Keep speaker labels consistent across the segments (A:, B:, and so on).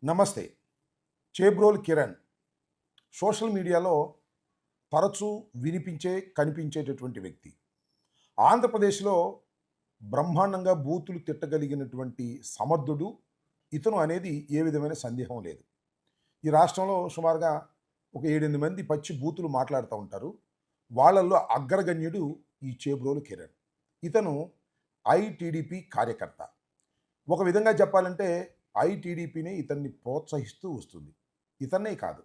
A: నమస్తే. చేబ్రోలు కిరణ్ సోషల్ మీడియాలో తరచూ కనిపించేటటువంటి వ్యక్తి. ఆంధ్రప్రదేశ్‌లో బ్రహ్మాండంగా బూతులు తిట్టగలిగినటువంటి సమర్థుడు ఇతను అనేది ఏ విధమైన సందేహం లేదు. ఈ రాష్ట్రంలో సుమారుగా ఒక 7, 8 మంది పచ్చి బూతులు మాట్లాడుతూ ఉంటారు. వాళ్ళల్లో అగ్రగణ్యుడు ఈ చేబ్రోలు కిరణ్. ఇతను ఐటీడీపీ కార్యకర్త. ఒక విధంగా చెప్పాలంటే ఐటీడీపీనే ఇతన్ని ప్రోత్సహిస్తూ వస్తుంది. ఇతన్నే కాదు.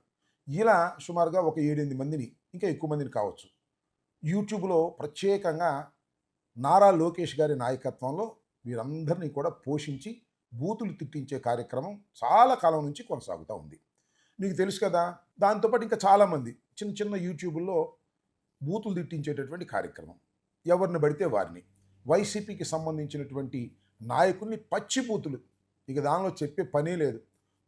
A: ఇలా సుమారుగా ఒక 7, 8 మందిని, ఇంకా ఎక్కువ మందిని కావచ్చు. యూట్యూబ్‌లో ప్రత్యేకంగా నారా లోకేష్ గారి నాయకత్వంలో వీరందరినీ కూడా పోషించి బూతులు తిట్టించే కార్యక్రమం చాలా కాలం నుంచి కొనసాగుతా ఉంది. మీకు తెలుసు కదా! దాంతో పాటు ఇంకా చాలామంది చిన్న చిన్న యూట్యూబుల్లో బూతులు తిట్టించేటటువంటి కార్యక్రమం. ఎవరిని పడితే వారిని. వైసీపీకి సంబంధించినటువంటి నాయకుల్ని పచ్చి బూతులు. ఇక దానిలో చెప్పే పనే లేదు.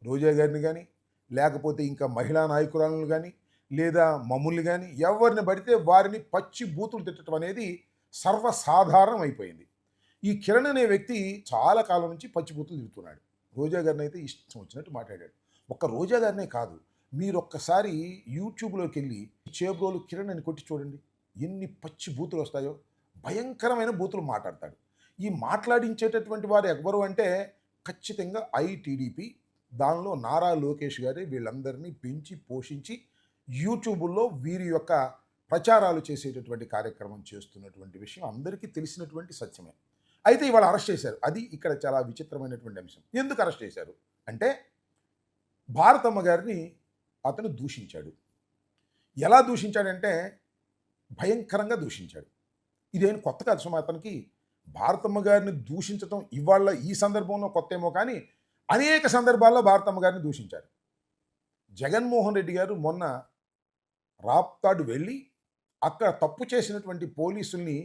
A: రోజా గారిని గానీ, లేకపోతే ఇంకా మహిళా నాయకురాలను గానీ, లేదా మమ్ముల్ని గానీ, ఎవరిని పడితే వారిని పచ్చి బూతులు తిట్టడం అనేది సర్వసాధారణం అయిపోయింది. ఈ కిరణ్ అనే వ్యక్తి చాలా కాలం నుంచి పచ్చి బూతులు తిడుతున్నాడు. రోజా గారినైతే ఇష్టం వచ్చినట్టు మాట్లాడాడు. ఒక్క రోజా గారినే కాదు, మీరొక్కసారి యూట్యూబ్‌లోకెళ్ళి చేబ్రోలు కిరణ్ అని కొట్టి చూడండి. ఎన్ని పచ్చి బూతులు వస్తాయో. భయంకరమైన బూతులు మాట్లాడతాడు. ఈ మాట్లాడించేటటువంటి వారు ఎవ్వరు అంటే ఖచ్చితంగా ఐటీడీపీ. దానిలో నారా లోకేష్ గారే వీళ్ళందరినీ పెంచి, పోషించి యూట్యూబుల్లో వీరి యొక్క ప్రచారాలు చేసేటటువంటి కార్యక్రమం చేస్తున్నటువంటి విషయం అందరికీ తెలిసినటువంటి సత్యమే. అయితే ఇవాళ అరెస్ట్ చేశారు. అది ఇక్కడ చాలా విచిత్రమైనటువంటి అంశం. ఎందుకు అరెస్ట్ చేశారు అంటే, భారతమ్మ గారిని అతను దూషించాడు. ఎలా దూషించాడంటే భయంకరంగా దూషించాడు. ఇదేం కొత్త కాదు సుమా అతనికి. భారతమ్మ గారిని దూషించటం ఇవాళ ఈ సందర్భంలో కొత్తేమో కానీ, అనేక సందర్భాల్లో భారతమ్మ గారిని దూషించారు. జగన్మోహన్ రెడ్డి గారు మొన్న రాప్తాడు వెళ్ళి అక్కడ తప్పు చేసినటువంటి పోలీసుల్ని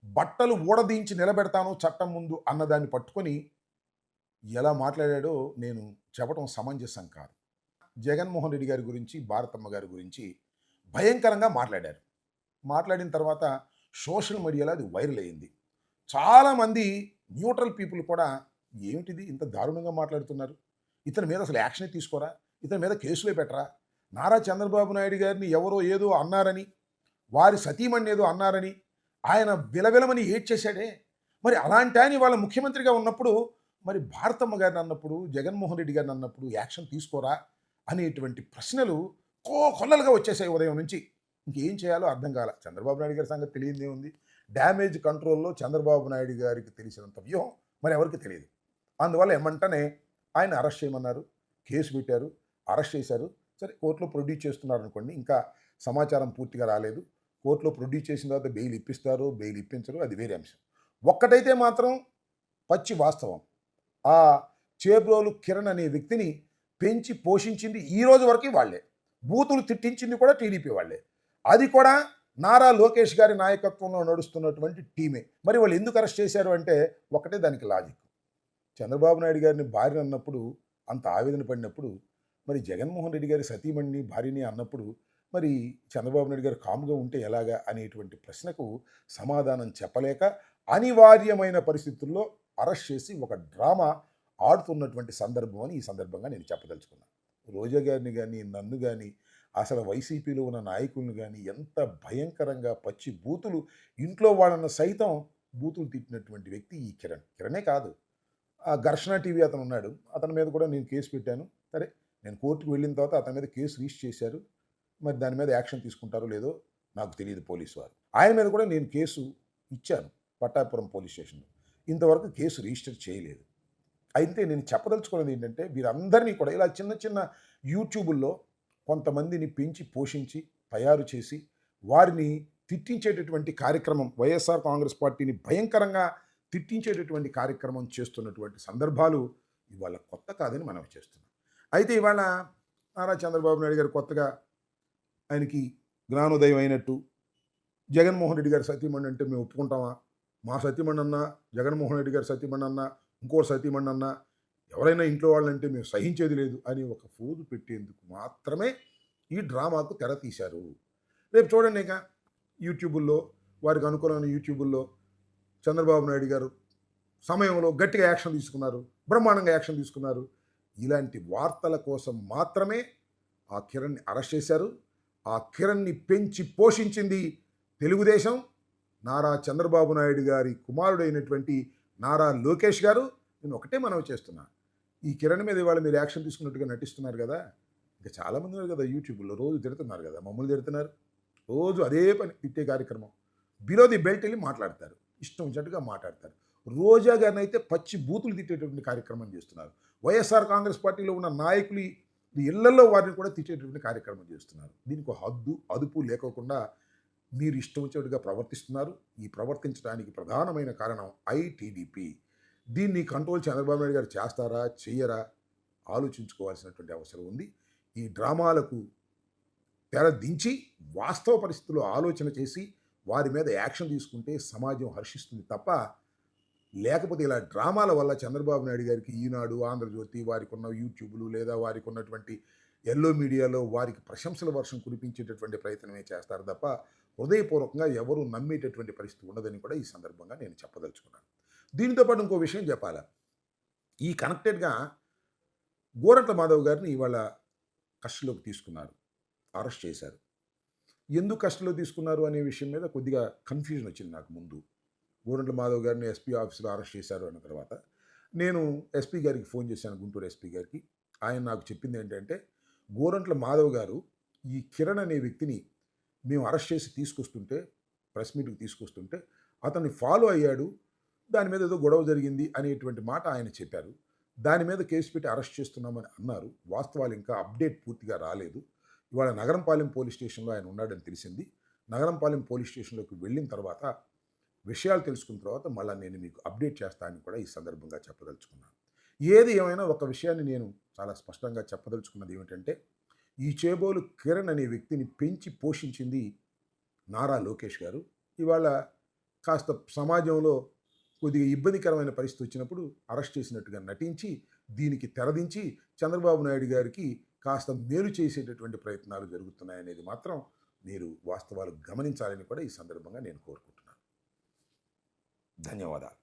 A: బట్టలు ఊడదీంచి నిలబెడతాను చట్టం ముందు అన్నదాన్ని పట్టుకొని ఎలా మాట్లాడాడో నేను చెప్పడం సమంజసం కాదు. జగన్మోహన్ రెడ్డి గారి గురించి, భారతమ్మ గారి గురించి భయంకరంగా మాట్లాడారు. మాట్లాడిన తర్వాత సోషల్ మీడియాలో అది వైరల్ అయింది. చాలామంది న్యూట్రల్ పీపుల్ కూడా ఏమిటిది ఇంత దారుణంగా మాట్లాడుతున్నారు, ఇతని మీద అసలు యాక్షనే తీసుకోరా, ఇతని మీద కేసులే పెట్టరా, నారా చంద్రబాబు నాయుడు గారిని ఎవరో ఏదో అన్నారని, వారి సతీమణి ఏదో అన్నారని ఆయన విలవిలమని ఏడ్చేశాడే, మరి అలాంటి ఆయన వాళ్ళ ముఖ్యమంత్రిగా ఉన్నప్పుడు మరి భారతమ్మ గారిని అన్నప్పుడు, జగన్మోహన్ రెడ్డి గారిని అన్నప్పుడు యాక్షన్ తీసుకోరా అనేటువంటి ప్రశ్నలు కొల్లలుగా వచ్చేసాయి ఉదయం నుంచి. ఇంకేం చేయాలో అర్థం కాల. చంద్రబాబు నాయుడు గారి సంగతి తెలియదే ఉంది. డ్యామేజ్ కంట్రోల్‌లో చంద్రబాబు నాయుడు గారికి తెలిసినంత వ్యూహం మరి ఎవరికీ తెలియదు. అందువల్ల ఏమంటనే ఆయన అరెస్ట్ చేయమన్నారు. కేసు పెట్టారు. అరెస్ట్ చేశారు. సరే కోర్టులో ప్రొడ్యూస్ చేస్తున్నారనుకోండి. ఇంకా సమాచారం పూర్తిగా రాలేదు. కోర్టులో ప్రొడ్యూస్ చేసిన తర్వాత బెయిల్ ఇప్పిస్తారో, బెయిల్ ఇప్పించరో అది వేరే అంశం. ఒక్కటైతే మాత్రం పచ్చి వాస్తవం. ఆ చేబ్రోలు కిరణ్ అనే వ్యక్తిని పెంచి పోషించింది ఈ రోజు వరకు వాళ్ళే. బూతులు తిట్టించింది కూడా టీడీపీ వాళ్ళే. అది కూడా నారా లోకేష్ గారి నాయకత్వంలో నడుస్తున్నటువంటి టీమే. మరి వాళ్ళు ఎందుకు అరెస్ట్ చేశారు అంటే ఒకటే దానికి లాజిక్. చంద్రబాబు నాయుడు గారిని భార్య అన్నప్పుడు అంత ఆవేదన పడినప్పుడు, మరి జగన్మోహన్ రెడ్డి గారి సతీమణిని భార్యని అన్నప్పుడు మరి చంద్రబాబు నాయుడు గారు కామ్‌గా ఉంటే ఎలాగా అనేటువంటి ప్రశ్నకు సమాధానం చెప్పలేక అనివార్యమైన పరిస్థితుల్లో అరెస్ట్ చేసి ఒక డ్రామా ఆడుతున్నటువంటి సందర్భం అని ఈ సందర్భంగా నేను చెప్పదలుచుకున్నాను. రోజా గారిని గానీ, నన్ను గానీ, అసలు వైసీపీలో ఉన్న నాయకులను గానీ ఎంత భయంకరంగా పచ్చి బూతులు, ఇంట్లో వాళ్ళను సైతం బూతులు తిట్టినటువంటి వ్యక్తి ఈ కిరణ్. కిరణే కాదు, ఆ ఘర్షణ టీవీ అతను ఉన్నాడు. అతని మీద కూడా నేను కేసు పెట్టాను. సరే, నేను కోర్టుకు వెళ్ళిన తర్వాత అతని మీద కేసు రిజిస్టర్ చేశారు. మరి దాని మీద యాక్షన్ తీసుకుంటారో లేదో నాకు తెలియదు పోలీసు వారు. ఆయన మీద కూడా నేను కేసు ఇచ్చాను పట్టాపురం పోలీస్ స్టేషన్‌లో. ఇంతవరకు కేసు రిజిస్టర్ చేయలేదు. అయితే నేను చెప్పదలుచుకున్నది ఏంటంటే, వీరందరినీ కూడా ఇలా చిన్న చిన్న యూట్యూబుల్లో కొంతమందిని పెంచి పోషించి తయారు చేసి వారిని తిట్టించేటటువంటి కార్యక్రమం, వైఎస్ఆర్ కాంగ్రెస్ పార్టీని భయంకరంగా తిట్టించేటటువంటి కార్యక్రమం చేస్తున్నటువంటి సందర్భాలు ఇవాళ కొత్త కాదని మనవి చేస్తున్నాం. అయితే ఇవాళ నారా చంద్రబాబు నాయుడు గారు కొత్తగా ఆయనకి జ్ఞానోదయం అయినట్టు, జగన్మోహన్ రెడ్డి గారి సతీమణి అంటే మేము ఒప్పుకుంటామా, మా సతీమణి అన్నా, జగన్మోహన్ రెడ్డి గారి సతీమణి అన్నా, ఇంకో సతీమణి అన్నా, ఎవరైనా ఇంట్లో వాళ్ళంటే మేము సహించేది లేదు అని ఒక ఫోజు పెట్టేందుకు మాత్రమే ఈ డ్రామాకు తెర తీశారు. రేపు చూడండి ఇక యూట్యూబుల్లో, వారికి అనుకూలమైన యూట్యూబుల్లో చంద్రబాబు నాయుడు గారు సమయంలో గట్టిగా యాక్షన్ తీసుకున్నారు, బ్రహ్మాండంగా యాక్షన్ తీసుకున్నారు. ఇలాంటి వార్తల కోసం మాత్రమే ఆ కిరణ్ని అరెస్ట్ చేశారు. ఆ కిరణ్ని పెంచి పోషించింది తెలుగుదేశం, నారా చంద్రబాబు నాయుడు గారి కుమారుడైనటువంటి నారా లోకేష్ గారు. నేను ఒకటే మనవి చేస్తున్నా, ఈ కిరణ్ మీద ఇవాళ మీరు యాక్షన్ తీసుకున్నట్టుగా నటిస్తున్నారు కదా, ఇంకా చాలామంది ఉన్నారు కదా యూట్యూబ్లో, రోజు తిడుతున్నారు కదా, మమ్మల్ని తిడుతున్నారు, రోజు అదే పని తిట్టే కార్యక్రమం. బిలో ది బెల్ట్ వెళ్ళి మాట్లాడతారు, ఇష్టం వచ్చినట్టుగా మాట్లాడతారు. రోజా గారిని అయితే పచ్చి బూతులు తిట్టేటువంటి కార్యక్రమం చేస్తున్నారు. వైఎస్ఆర్ కాంగ్రెస్ పార్టీలో ఉన్న నాయకులు ఇళ్లలో వారిని కూడా తిట్టేటువంటి కార్యక్రమం చేస్తున్నారు. దీనికి ఒక హద్దు అదుపు లేకోకుండా మీరు ఇష్టం వచ్చినట్టుగా ప్రవర్తిస్తున్నారు. ఈ ప్రవర్తించడానికి ప్రధానమైన కారణం ఐటీడీపీ. దీన్ని కంట్రోల్ చంద్రబాబు నాయుడు గారు చేస్తారా చెయ్యరా ఆలోచించుకోవాల్సినటువంటి అవసరం ఉంది. ఈ డ్రామాలకు తెర దించి వాస్తవ పరిస్థితుల్లో ఆలోచన చేసి వారి మీద యాక్షన్ తీసుకుంటే సమాజం హర్షిస్తుంది తప్ప, లేకపోతే ఇలా డ్రామాల వల్ల చంద్రబాబు నాయుడు గారికి ఈనాడు, ఆంధ్రజ్యోతి, వారికి ఉన్న యూట్యూబ్లు లేదా వారికి ఉన్నటువంటి ఎల్లో మీడియాలో వారికి ప్రశంసల వర్షం కురిపించేటటువంటి ప్రయత్నమే చేస్తారు తప్ప హృదయపూర్వకంగా ఎవరు నమ్మేటటువంటి పరిస్థితి ఉండదని కూడా ఈ సందర్భంగా నేను చెప్పదలుచుకున్నాను. దీనితో పాటు ఇంకో విషయం చెప్పాలా, ఈ కనెక్టెడ్గా గోరంట్ల మాధవ్ గారిని ఇవాళ కస్టడీలోకి తీసుకున్నారు, అరెస్ట్ చేశారు. ఎందుకు కస్టడీలో తీసుకున్నారు అనే విషయం మీద కొద్దిగా కన్ఫ్యూజన్ వచ్చింది నాకు ముందు. గోరంట్ల మాధవ్ గారిని ఎస్పీ ఆఫీసులో అరెస్ట్ చేశారు అన్న తర్వాత నేను ఎస్పీ గారికి ఫోన్ చేశాను, గుంటూరు ఎస్పీ గారికి. ఆయన నాకు చెప్పింది ఏంటంటే, గోరంట్ల మాధవ్ గారు ఈ కిరణ్ అనే వ్యక్తిని మేము అరెస్ట్ చేసి తీసుకొస్తుంటే, ప్రెస్ మీట్కి తీసుకొస్తుంటే అతన్ని ఫాలో అయ్యాడు, దాని మీద ఏదో గొడవ జరిగింది అనేటువంటి మాట ఆయన చెప్పారు. దాని మీద కేసు పెట్టి అరెస్ట్ చేస్తున్నామని అన్నారు. వాస్తవాలు ఇంకా అప్డేట్ పూర్తిగా రాలేదు. ఇవాళ నగరంపాలెం పోలీస్ స్టేషన్లో ఆయన ఉన్నాడని తెలిసింది. నగరంపాలెం పోలీస్ స్టేషన్లోకి వెళ్ళిన తర్వాత విషయాలు తెలుసుకున్న తర్వాత మళ్ళీ నేను మీకు అప్డేట్ చేస్తానని కూడా ఈ సందర్భంగా చెప్పదలుచుకున్నాను. ఏది ఏమైనా ఒక విషయాన్ని నేను చాలా స్పష్టంగా చెప్పదలుచుకున్నది ఏమిటంటే, ఈ చేబోలు కిరణ్ అనే వ్యక్తిని పెంచి పోషించింది నారా లోకేష్ గారు. ఇవాళ కాస్త సమాజంలో కొద్దిగా ఇబ్బందికరమైన పరిస్థితి వచ్చినప్పుడు అరెస్ట్ చేసినట్టుగా నటించి దీనికి తెరదించి చంద్రబాబు నాయుడు గారికి కాస్త మేలు చేసేటటువంటి ప్రయత్నాలు జరుగుతున్నాయనేది మాత్రం మీరు వాస్తవాలు గమనించాలని కూడా ఈ సందర్భంగా నేను కోరుకుంటున్నాను. ధన్యవాదాలు.